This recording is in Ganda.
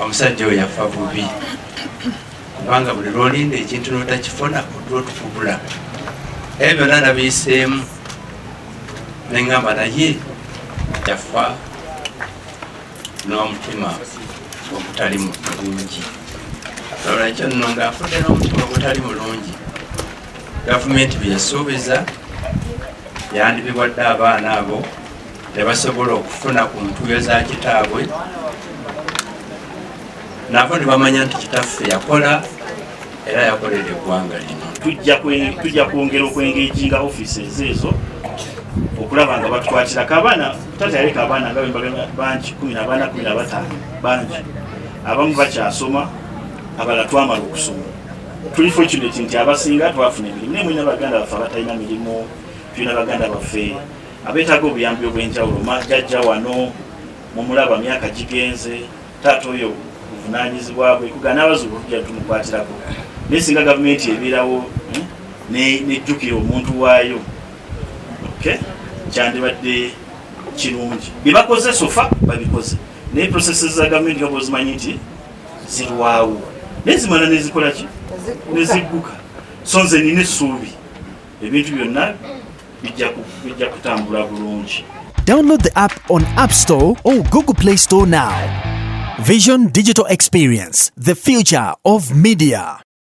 omusajja oyo yafa bubi kubanga buli lwolinda ekintu notakifuna otukubula ebyo byonna nabiyiseemu neŋŋamba naye yafa n'omutima ogutali mulungi olwekyo nno ng'afudde n'omutima ogutali mulungi gavumenti bye yasuubiza yandibibwadde abaana abo ne basobola okufuna ku ntuuyo za kitaabwe nabo ne bamanya nti kitaffe yakola era yakolera eggwanga lino. Tujja kwongera okwengeejinga offices ezo okulaba nga batukwatirako abaana. Taata yaleka abaana nga bangi 15 bangi, abamu bakyasoma, abalala twamala okusoma. Tuli fortunate nti abasinga twafuna emirimu naye mulina baganda baffe abatalina mirimu, tulina baganda baffe abeetaaga obuyambi obw'enjawulo. Jjajja wano mumulaba myaka gigenze, taata oyo buvunaanyizibwa bwe kugaa n'abazuubu tujja tumukwatirako naye singa gavumenti ebeerawo nejjukira omuntu waayo kyandibadde kirungi. Bye bakoze sofa babikoze naye processes za gavumenti nga bwozimanyi nti zirwawo naye zimala nezikola ki nezigguka. So nze nina essuubi ebintu byonna bijja kutambula bulungi. Download the app on App Store or Google Play Store now. Vision Digital Experience, the future of media.